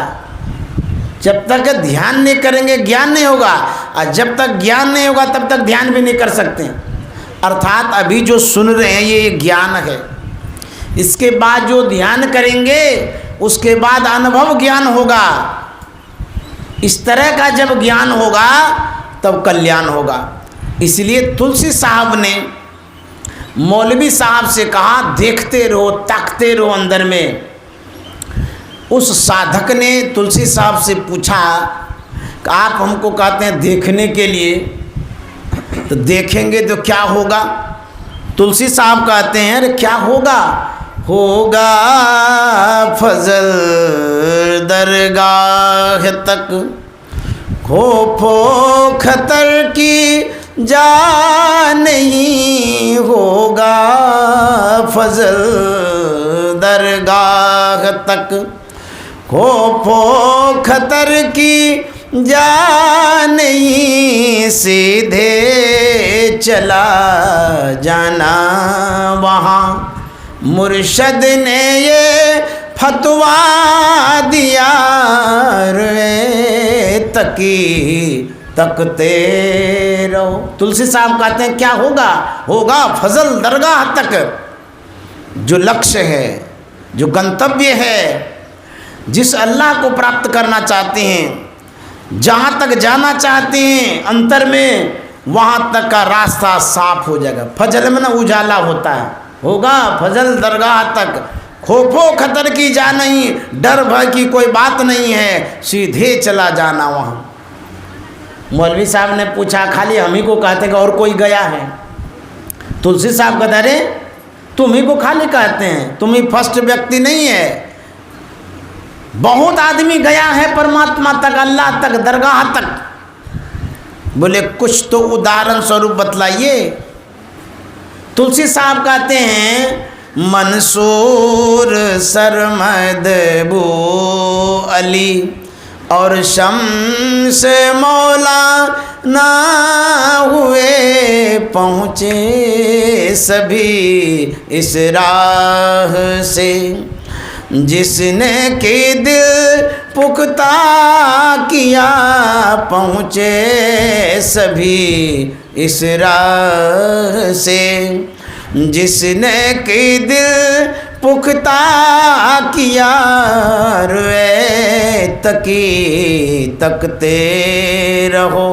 [SPEAKER 1] जब तक ध्यान नहीं करेंगे ज्ञान नहीं होगा, और जब तक ज्ञान नहीं होगा तब तक ध्यान भी नहीं कर सकते। अर्थात अभी जो सुन रहे हैं ये ज्ञान है। इसके बाद जो ध्यान करेंगे उसके बाद अनुभव ज्ञान होगा। इस तरह का जब ज्ञान होगा तब कल्याण होगा। इसलिए तुलसी साहब ने मौलवी साहब से कहा, देखते रहो, ताकते रहो अंदर में। उस साधक ने तुलसी साहब से पूछा कि आप हमको कहते हैं देखने के लिए, तो देखेंगे तो क्या होगा। तुलसी साहब कहते हैं, अरे क्या होगा, होगा फजल दरगाह तक, खौफो खतर की जा नहीं, होगा फजल दरगाह तक, खौफो खतर की जा नहीं, सीधे चला जाना वहाँ। मुर्शद ने ये फतवा दिया रे, तकी तकते रहो। तुलसी साहब कहते हैं क्या होगा, होगा फजल दरगाह तक। जो लक्ष्य है, जो गंतव्य है, जिस अल्लाह को प्राप्त करना चाहते हैं, जहाँ तक जाना चाहते हैं अंतर में, वहाँ तक का रास्ता साफ हो जाएगा। फजल में ना उजाला होता है, होगा फजल दरगाह तक, खौफो खतर की जा नहीं, डर भय की कोई बात नहीं है, सीधे चला जाना वहाँ। मौलवी साहब ने पूछा, खाली हम ही को कहते कि और कोई गया है? तुलसी साहब कहते, अरे तुम ही को खाली कहते हैं, तुम ही फर्स्ट व्यक्ति नहीं है, बहुत आदमी गया है परमात्मा तक, अल्लाह तक, दरगाह तक। बोले कुछ तो उदाहरण स्वरूप बतलाइए। तुलसी साहब कहते हैं, मंसूर सरमद बू अली और शम्स मौला ना हुए पहुँचे सभी इस राह से, जिसने कि दिल पुख्ता किया पहुँचे सभी इस राह से, जिसने कि दिल पुख्ता किया रे, तकी तकते रहो।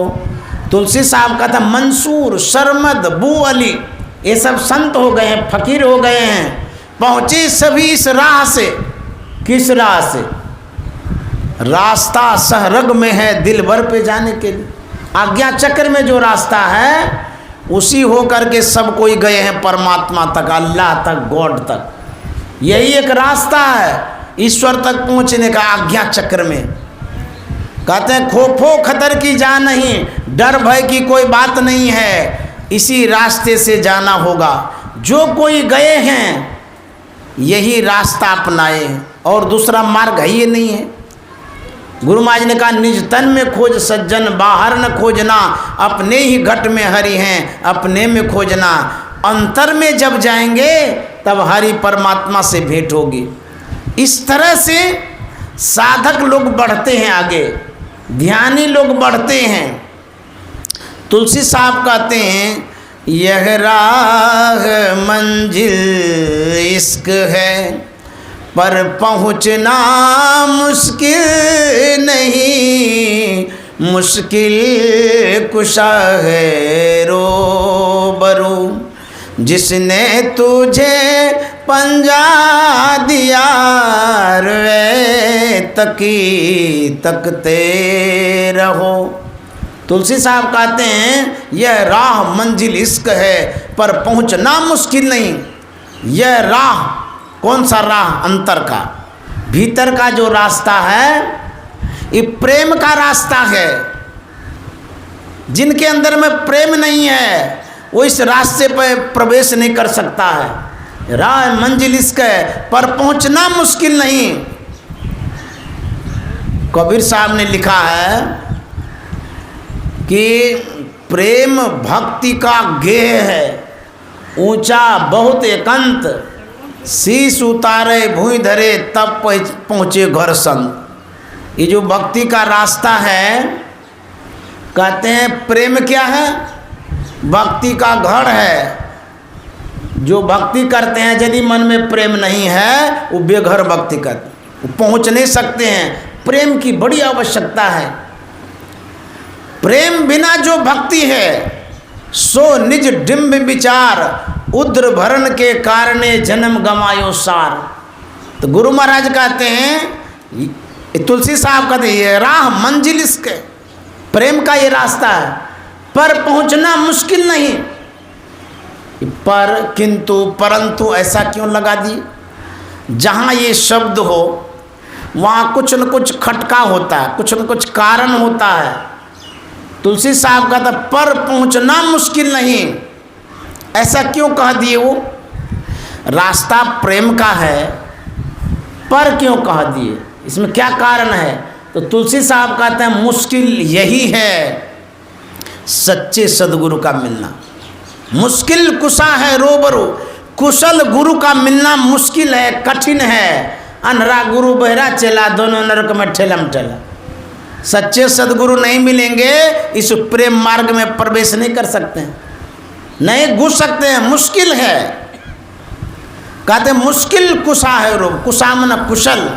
[SPEAKER 1] तुलसी साहब का था मंसूर सरमद बू अली, ये सब संत हो गए हैं, फकीर हो गए हैं, पहुँचे सभी इस राह से। किस राह से? रास्ता सहरग में है दिलबर पे जाने के लिए। आज्ञा चक्र में जो रास्ता है उसी हो करके सब कोई गए हैं परमात्मा तक, अल्लाह तक, गॉड तक। यही एक रास्ता है ईश्वर तक पहुंचने का। आज्ञा चक्र में कहते हैं खौफो खतर की जा नहीं, डर भय की कोई बात नहीं है, इसी रास्ते से जाना होगा। जो कोई गए हैं यही रास्ता अपनाए, और दूसरा मार्ग है ये नहीं है। गुरु महाराज ने कहा निज तन में खोज सज्जन, बाहर न खोजना, अपने ही घट में हरि हैं, अपने में खोजना। अंतर में जब जाएंगे तब हरि परमात्मा से भेंट होगी। इस तरह से साधक लोग बढ़ते हैं आगे, ध्यानी लोग बढ़ते हैं। तुलसी साहब कहते हैं यह राह मंजिल इश्क है, पर पहुँचना मुश्किल नहीं, मुश्किल कुशा है रूबरू। जिसने तुझे पंजा दिया रे तकी तकते रहो। तुलसी साहब कहते हैं यह राह मंजिल इश्क है, पर पहुंचना मुश्किल नहीं। यह राह, कौन सा राह? अंतर का, भीतर का जो रास्ता है ये प्रेम का रास्ता है। जिनके अंदर में प्रेम नहीं है वो इस रास्ते पर प्रवेश नहीं कर सकता है। राह मंजिल इश्क है, पर पहुंचना मुश्किल नहीं। कबीर साहब ने लिखा है कि प्रेम भक्ति का गेह है, ऊंचा बहुत एकांत, शीश उतारे भूमि धरे तब पहुँचे घर संग। ये जो भक्ति का रास्ता है, कहते हैं प्रेम क्या है? भक्ति का घर है। जो भक्ति करते हैं यदि मन में प्रेम नहीं है वो बेघर भक्ति करते, वो पहुँच नहीं सकते हैं। प्रेम की बड़ी आवश्यकता है। प्रेम बिना जो भक्ति है सो निज डिम्ब विचार, उद्र भरण के कारणे जन्म गमायो सार। तो गुरु महाराज कहते हैं, तुलसी साहब कहते हैं ये राह मंजिल इश्क है, प्रेम का ये रास्ता है, पर पहुंचना मुश्किल नहीं। पर किंतु परंतु ऐसा क्यों लगा दी? जहाँ ये शब्द हो वहाँ कुछ न कुछ खटका होता है, कुछ न कुछ कारण होता है। तुलसी साहब का था पर पहुंचना मुश्किल नहीं, ऐसा क्यों कह दिए? वो रास्ता प्रेम का है, पर क्यों कह दिए? इसमें क्या कारण है? तो तुलसी साहब कहते हैं मुश्किल यही है सच्चे सदगुरु का मिलना। मुश्किल कुशा है रोबरू, कुशल गुरु का मिलना मुश्किल है, कठिन है। अनरा गुरु बहरा चला, दोनों नरक में ठेलम ठेला। सच्चे सदगुरु नहीं मिलेंगे, इस प्रेम मार्ग में प्रवेश नहीं कर सकते हैं, नहीं घुस सकते हैं, मुश्किल है। कहते मुश्किल कुशा है रोब, कुशा मन कुशल।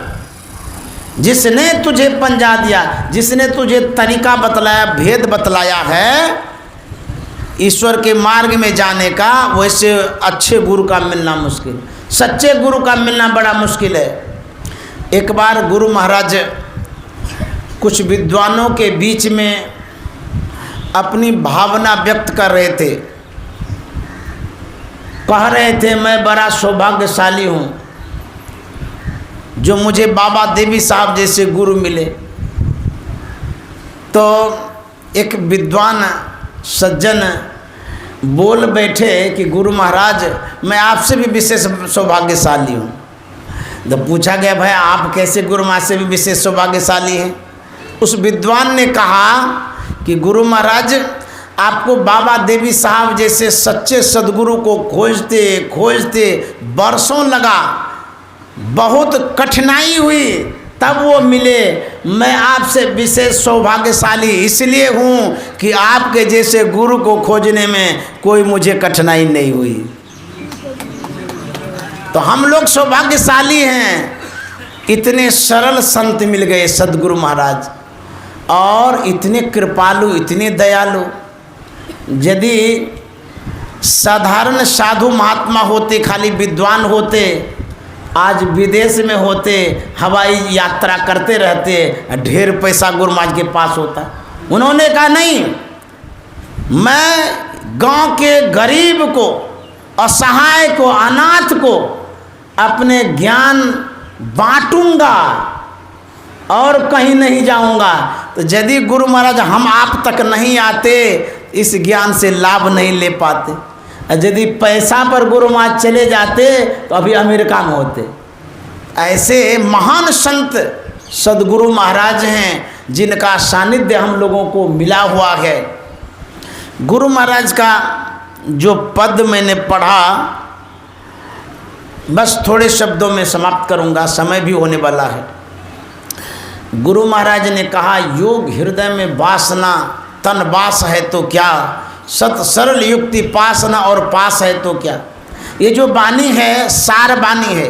[SPEAKER 1] जिसने तुझे पंजा दिया, जिसने तुझे तरीका बतलाया, भेद बतलाया है ईश्वर के मार्ग में जाने का, वैसे अच्छे गुरु का मिलना मुश्किल, सच्चे गुरु का मिलना बड़ा मुश्किल है। एक बार गुरु महाराज कुछ विद्वानों के बीच में अपनी भावना व्यक्त कर रहे थे। कह रहे थे मैं बड़ा सौभाग्यशाली हूँ जो मुझे बाबा देवी साहब जैसे गुरु मिले। तो एक विद्वान सज्जन बोल बैठे कि गुरु महाराज मैं आपसे भी विशेष सौभाग्यशाली हूँ। तो पूछा गया भाई आप कैसे गुरु महाराज से भी विशेष सौभाग्यशाली हैं? उस विद्वान ने कहा कि गुरु महाराज आपको बाबा देवी साहब जैसे सच्चे सदगुरु को खोजते खोजते वर्षों लगा, बहुत कठिनाई हुई, तब वो मिले। मैं आपसे विशेष सौभाग्यशाली इसलिए हूँ कि आपके जैसे गुरु को खोजने में कोई मुझे कठिनाई नहीं हुई। तो हम लोग सौभाग्यशाली हैं, इतने सरल संत मिल गए सदगुरु महाराज, और इतने कृपालु, इतने दयालु। यदि साधारण साधु महात्मा होते, खाली विद्वान होते, आज विदेश में होते, हवाई यात्रा करते रहते, ढेर पैसा गुरु महाराज के पास होता। उन्होंने कहा नहीं, मैं गांव के गरीब को, असहाय को, अनाथ को अपने ज्ञान बांटूंगा और कहीं नहीं जाऊंगा। तो यदि गुरु महाराज हम आप तक नहीं आते, इस ज्ञान से लाभ नहीं ले पाते। यदि पैसा पर गुरु महाराज चले जाते तो अभी अमेरिका में होते। ऐसे महान संत सदगुरु महाराज हैं जिनका सानिध्य हम लोगों को मिला हुआ है। गुरु महाराज का जो पद मैंने पढ़ा, बस थोड़े शब्दों में समाप्त करूंगा, समय भी होने वाला है। गुरु महाराज ने कहा, योग हृदय में वासना तन वास है तो क्या, सत सरल युक्ति पासना और पास है तो क्या। ये जो वाणी है सार वाणी है,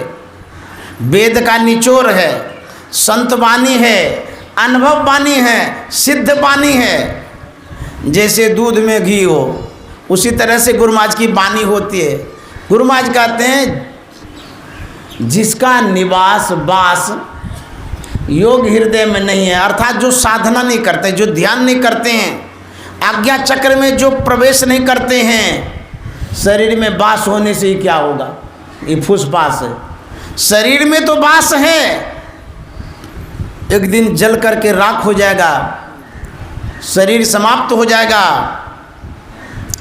[SPEAKER 1] वेद का निचोड़ है, संत वाणी है, अनुभव वाणी है, सिद्ध वाणी है। जैसे दूध में घी हो, उसी तरह से गुरु महाराज की वाणी होती है। गुरु महाराज कहते हैं जिसका निवास वास योग हृदय में नहीं है, अर्थात जो साधना नहीं करते, जो ध्यान नहीं करते हैं, आज्ञा चक्र में जो प्रवेश नहीं करते हैं, शरीर में वास होने से ही क्या होगा, ये फुसफास है। शरीर में तो वास है, एक दिन जल करके राख हो जाएगा, शरीर समाप्त हो जाएगा,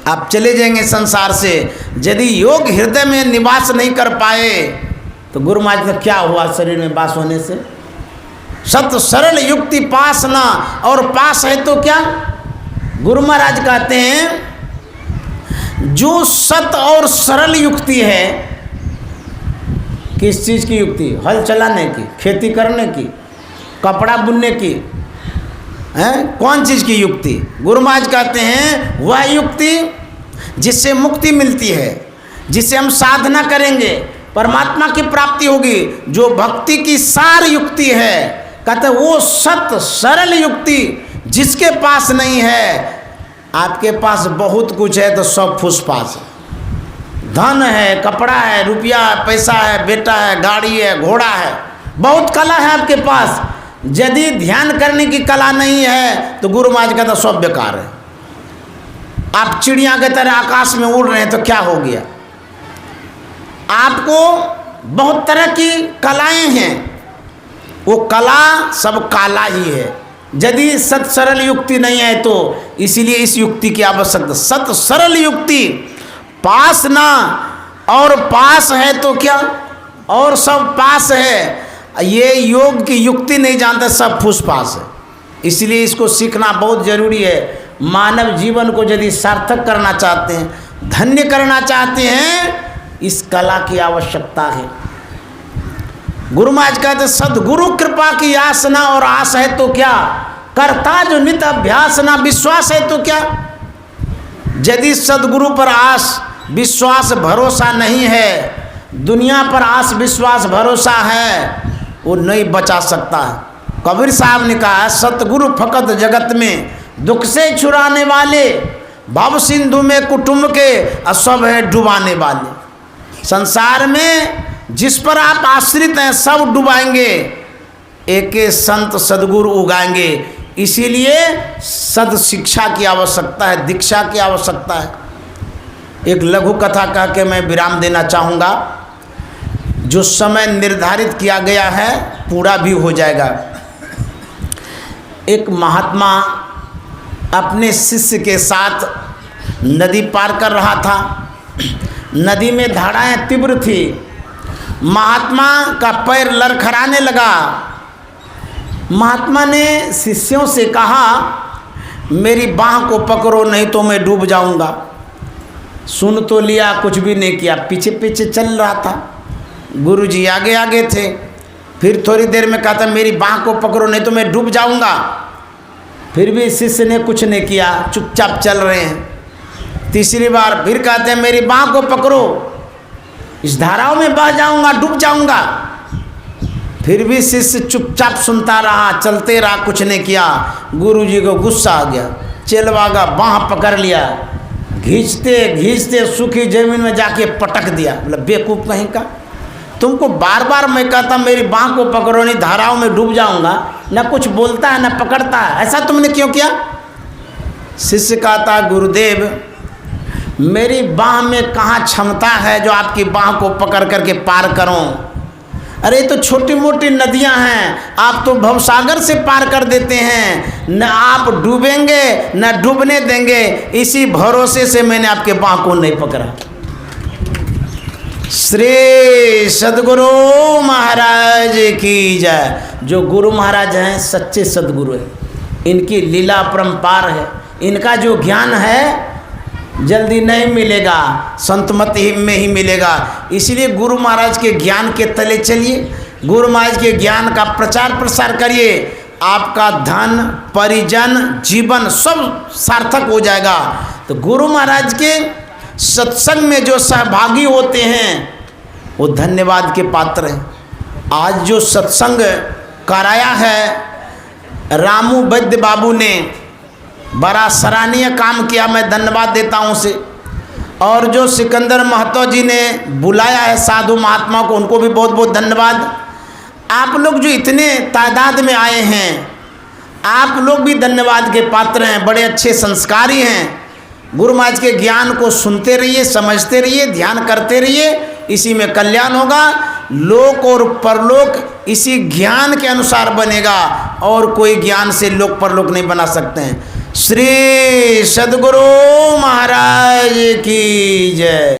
[SPEAKER 1] आप चले जाएंगे संसार से। यदि योग हृदय में निवास नहीं कर पाए तो गुरु महाराज का क्या हुआ शरीर में वास होने से। सत सरल युक्ति पासना और पास है तो क्या। गुरु महाराज कहते हैं जो सत और सरल युक्ति है, किस चीज़ की युक्ति, हल चलाने की, खेती करने की, कपड़ा बुनने की, हैं, कौन चीज़ की युक्ति। गुरु महाराज कहते हैं वह युक्ति जिससे मुक्ति मिलती है, जिससे हम साधना करेंगे परमात्मा की प्राप्ति होगी, जो भक्ति की सार युक्ति है। कहते वो सत सरल युक्ति जिसके पास नहीं है। आपके पास बहुत कुछ है तो सब फुसफास है, धन है, कपड़ा है, रुपया है, पैसा है, बेटा है, गाड़ी है, घोड़ा है, बहुत कला है आपके पास। यदि ध्यान करने की कला नहीं है तो गुरु महाराज कहता सब बेकार है। आप चिड़िया के तरह आकाश में उड़ रहे हैं तो क्या हो गया। आपको बहुत तरह की कलाएं हैं, वो कला सब काला ही है। यदि सत सरल युक्ति नहीं है तो इसीलिए इस युक्ति की आवश्यकता। सत सरल युक्ति पास ना, और पास है तो क्या, और सब पास है। ये योग की युक्ति नहीं जानते, सब फुसफास है। इसलिए इसको सीखना बहुत जरूरी है। मानव जीवन को यदि सार्थक करना चाहते हैं, धन्य करना चाहते हैं, इस कला की आवश्यकता है। गुरु महाराज कहते सदगुरु कृपा की आसना और आस है तो क्या, करता जो नित अभ्यास ना विश्वास है तो क्या। यदि सदगुरु पर आस विश्वास भरोसा नहीं है, दुनिया पर आस विश्वास भरोसा है, वो नहीं बचा सकता। कबीर साहब ने कहा सतगुरु फकत जगत में दुख से छुड़ाने वाले, भव सिंधु में कुटुंब के असब है डुबाने वाले। संसार में जिस पर आप आश्रित हैं सब डुबाएंगे, एक संत सदगुरु उगाएंगे। इसीलिए सद शिक्षा की आवश्यकता है, दीक्षा की आवश्यकता है। एक लघु कथा कह के मैं विराम देना चाहूँगा। जो समय निर्धारित किया गया है पूरा भी हो जाएगा। एक महात्मा अपने शिष्य के साथ नदी पार कर रहा था। नदी में धाराएं तीव्र थी। महात्मा का पैर लड़खड़ाने लगा। महात्मा ने शिष्यों से कहा मेरी बाँह को पकड़ो नहीं तो मैं डूब जाऊंगा। सुन तो लिया, कुछ भी नहीं किया, पीछे पीछे चल रहा था। गुरुजी आगे आगे थे। फिर थोड़ी देर में कहा था मेरी बाँह को पकड़ो नहीं तो मैं डूब जाऊंगा। फिर भी शिष्य ने कुछ नहीं किया, चुपचाप चल रहे हैं। तीसरी बार फिर कहते हैं मेरी बाँह को पकड़ो, इस धाराओं में बह जाऊंगा, डूब जाऊंगा। फिर भी शिष्य चुपचाप सुनता रहा, चलते रहा, कुछ नहीं किया। गुरुजी को गुस्सा आ गया, चेलवागा बाँह पकड़ लिया, घींचते घींचते सूखी जमीन में जाके पटक दिया। मतलब बेवकूफ़ कहीं का, तुमको बार बार मैं कहता मेरी बाँह को पकड़ो नहीं धाराओं में डूब जाऊंगा, न कुछ बोलता है न पकड़ता है, ऐसा तुमने क्यों किया। शिष्य कहता गुरुदेव मेरी बाह में कहाँ क्षमता है जो आपकी बाह को पकड़ करके पार करूं। अरे तो छोटी मोटी नदियां हैं, आप तो भवसागर से पार कर देते हैं, न आप डूबेंगे न डूबने देंगे, इसी भरोसे से मैंने आपके बाह को नहीं पकड़ा। श्री सद्गुरु महाराज की जय। जो गुरु महाराज हैं सच्चे सद्गुरु हैं, इनकी लीला अपरंपार है, इनका जो ज्ञान है जल्दी नहीं मिलेगा, संतमति में ही मिलेगा। इसलिए गुरु महाराज के ज्ञान के तले चलिए, गुरु महाराज के ज्ञान का प्रचार प्रसार करिए, आपका धन परिजन जीवन सब सार्थक हो जाएगा। तो गुरु महाराज के सत्संग में जो सहभागी होते हैं वो धन्यवाद के पात्र हैं। आज जो सत्संग कराया है रामू वैद्य बाबू ने, बड़ा सराहनीय काम किया, मैं धन्यवाद देता हूँ उसे। और जो सिकंदर महतो जी ने बुलाया है साधु महात्मा को, उनको भी बहुत बहुत धन्यवाद। आप लोग जो इतने तादाद में आए हैं, आप लोग भी धन्यवाद के पात्र हैं, बड़े अच्छे संस्कारी हैं। गुरु महाराज के ज्ञान को सुनते रहिए, समझते रहिए, ध्यान करते रहिए, इसी में कल्याण होगा। लोक और परलोक इसी ज्ञान के अनुसार बनेगा, और कोई ज्ञान से लोक परलोक नहीं बना सकते हैं। श्री सद्गुरु महाराज की जय।